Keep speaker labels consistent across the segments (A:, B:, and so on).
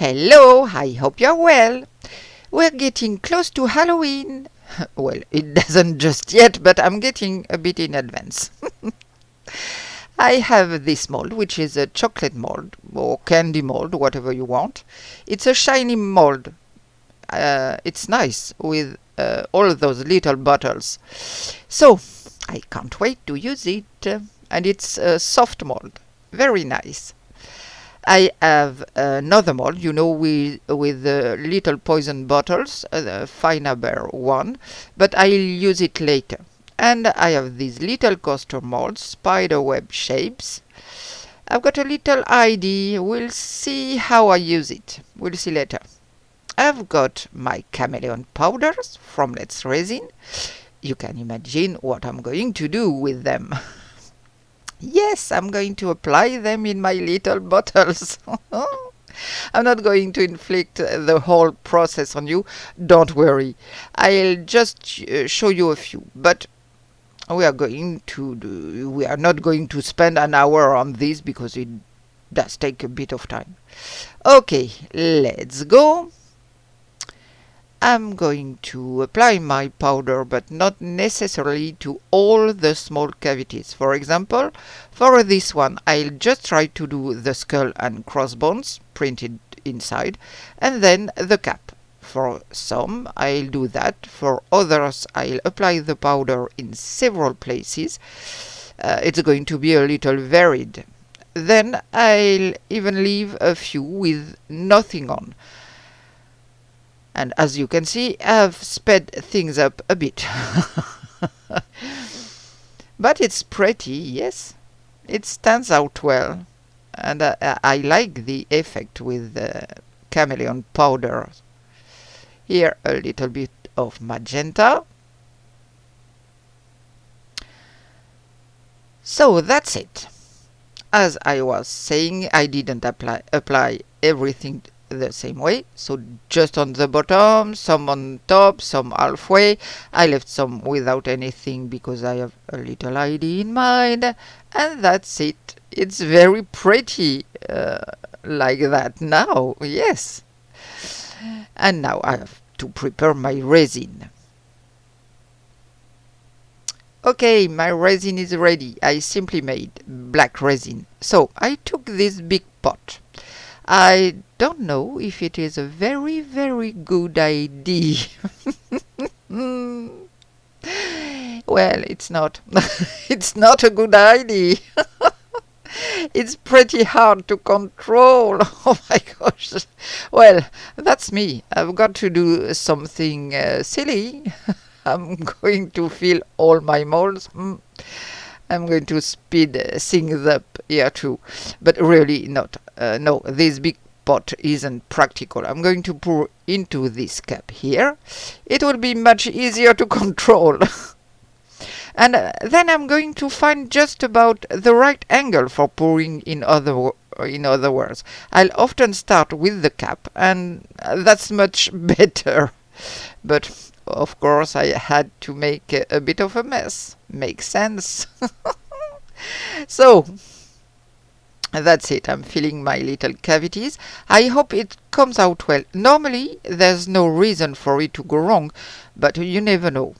A: Hello, I hope you're well. We're getting close to Halloween. Well, it doesn't just yet, but I'm getting a bit in advance. I have this mold, which is a chocolate mold, or candy mold, whatever you want. It's a shiny mold. It's nice with all those little bottles. So, I can't wait to use it. And it's a soft mold. Very nice. I have another mold, with little poison bottles, the Bear one, but I'll use it later. And I have these little coaster molds, spider web shapes. I've got a little idea. We'll see how I use it. We'll see later. I've got my Chameleon powders from Let's Resin. You can imagine what I'm going to do with them. Yes, I'm going to apply them in my little bottles. I'm not going to inflict the whole process on you. Don't worry. I'll just show you a few. But we are not going to spend an hour on this because it does take a bit of time. Okay, let's go. I'm going to apply my powder, but not necessarily to all the small cavities. For example, for this one, I'll just try to do the skull and crossbones printed inside, and then the cap. For some, I'll do that. For others, I'll apply the powder in several places. It's going to be a little varied. Then I'll even leave a few with nothing on. And as you can see, I've sped things up a bit. But it's pretty, yes. It stands out well. And I like the effect with the Chameleon powder. Here a little bit of magenta. So that's it. As I was saying, I didn't apply everything the same way, so just on the bottom, some on top, some halfway. I left some without anything because I have a little idea in mind, and that's it. It's very pretty like that now, yes. And now I have to prepare my resin. Okay, my resin is ready. I simply made black resin. So I took this big pot. I don't know if it is a very, very good idea. Well, it's not. It's not a good idea. It's pretty hard to control. Oh my gosh. Well, that's me. I've got to do something silly. I'm going to fill all my molds. I'm going to speed things up here too, but really not. No, this big pot isn't practical. I'm going to pour into this cup here. It will be much easier to control. And then I'm going to find just about the right angle for pouring. In other words, I'll often start with the cap, and that's much better. But of course, I had to make a bit of a mess. Makes sense. So, that's it. I'm filling my little cavities. I hope it comes out well. Normally, there's no reason for it to go wrong, but you never know.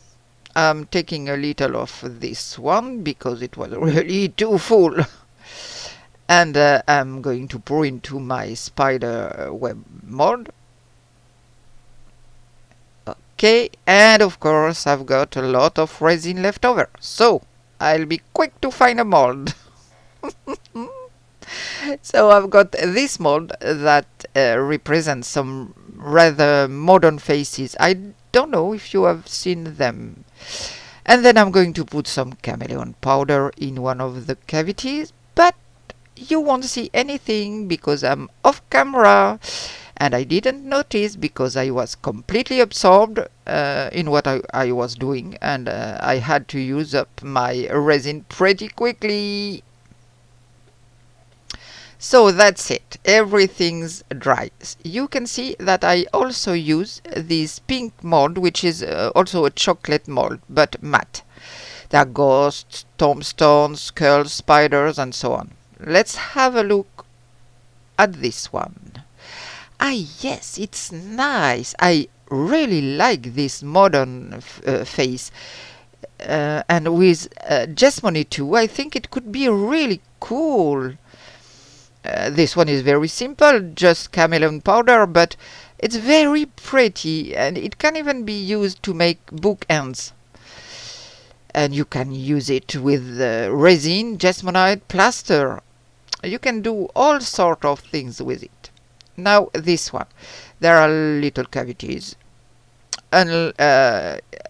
A: I'm taking a little of this one because it was really too full. And I'm going to pour into my spider web mold. Okay, and of course I've got a lot of resin left over, so I'll be quick to find a mold. So I've got this mold that represents some rather modern faces. I don't know if you have seen them. And then I'm going to put some Chameleon powder in one of the cavities, but you won't see anything because I'm off camera. And I didn't notice because I was completely absorbed in what I was doing, and I had to use up my resin pretty quickly. So that's it. Everything's dry. You can see that I also use this pink mold, which is also a chocolate mold, but matte. There are ghosts, tombstones, skulls, spiders, and so on. Let's have a look at this one. Ah, yes, it's nice. I really like this modern face. And with Jesmony too, I think it could be really cool. This one is very simple, just chameleon powder, but it's very pretty and it can even be used to make bookends. And you can use it with resin, jesmonite, plaster. You can do all sort of things with it. Now this one, there are little cavities. And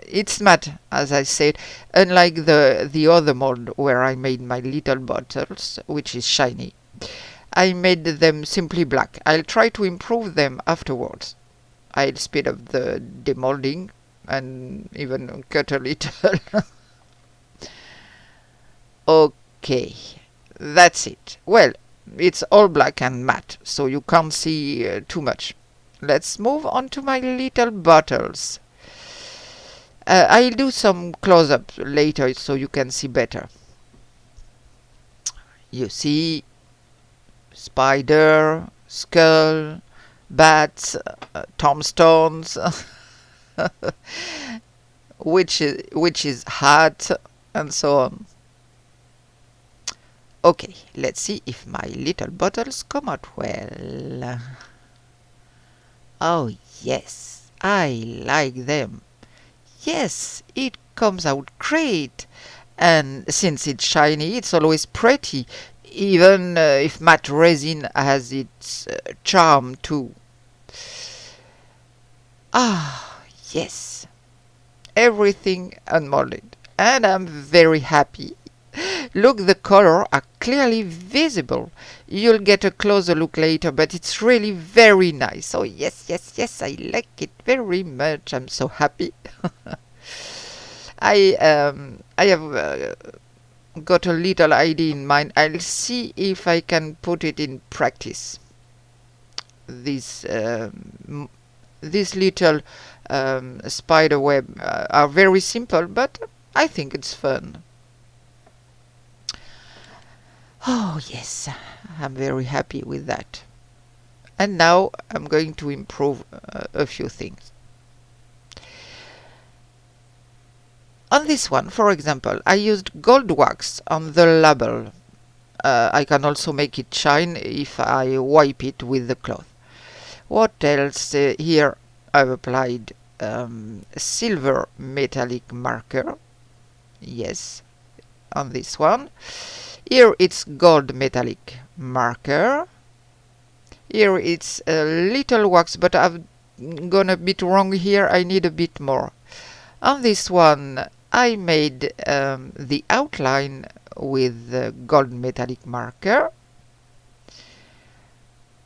A: it's matte, as I said, unlike the other mold where I made my little bottles, which is shiny. I made them simply black. I'll try to improve them afterwards. I'll speed up the demolding and even cut a little. Okay, that's it. Well, it's all black and matte, so you can't see too much. Let's move on to my little bottles. I'll do some close-up later so you can see better. You see spider, skull, bats, tombstones, witch's hat, and so on. Okay, let's see if my little bottles come out well. Oh yes, I like them. Yes, it comes out great. And since it's shiny, it's always pretty, even if matte resin has its charm too. Ah, yes, everything unmolded, and I'm very happy. Look, the color are clearly visible. You'll get a closer look later, but it's really very nice. Oh yes, yes, yes, I like it very much. I'm so happy. I have got a little idea in mind. I'll see if I can put it in practice. These little spider web are very simple, but I think it's fun. Oh yes, I'm very happy with that. And now I'm going to improve a few things. On this one, for example, I used gold wax on the label. I can also make it shine if I wipe it with the cloth. What else? Here I've applied silver metallic marker. Yes, on this one. Here it's gold metallic marker. Here it's a little wax, but I've gone a bit wrong here. I need a bit more. On this one, I made the outline with gold metallic marker.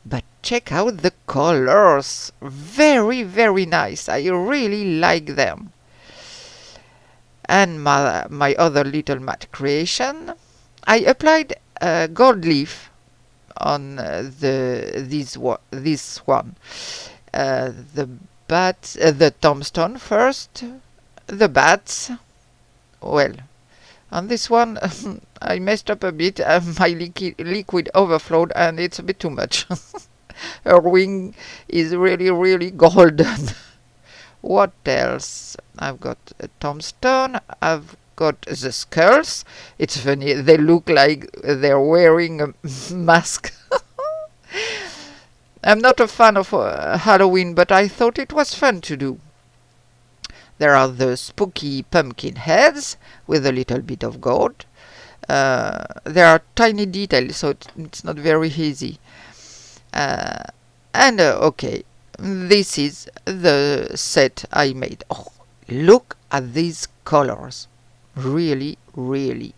A: But check out the colors. Very, very nice. I really like them. And my other little matte creation, I applied a gold leaf on this one. The tombstone first, the bats. Well, on this one I messed up a bit. My liquid overflowed and it's a bit too much. Her wing is really, really golden. What else? I've got a tombstone. I've got the skulls. It's funny, they look like they're wearing a mask. I'm not a fan of Halloween, but I thought it was fun to do. There are the spooky pumpkin heads with a little bit of gold. There are tiny details, so it's not very easy. Okay, this is the set I made. Oh, look at these colors. Really, really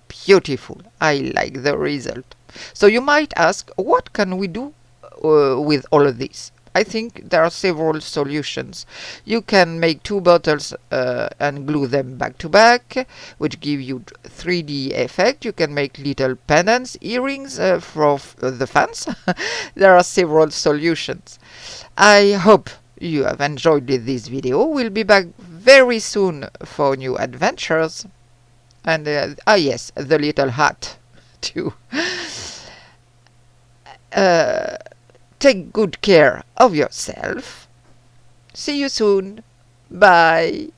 A: beautiful. I like the result. So you might ask, what can we do with all of this? I think there are several solutions. You can make two bottles and glue them back to back, which give you 3D effect. You can make little pendants, earrings for the fans. There are several solutions. I hope you have enjoyed this video. We'll be back very soon for new adventures. And yes, the little hat too. Take good care of yourself. See you soon. Bye.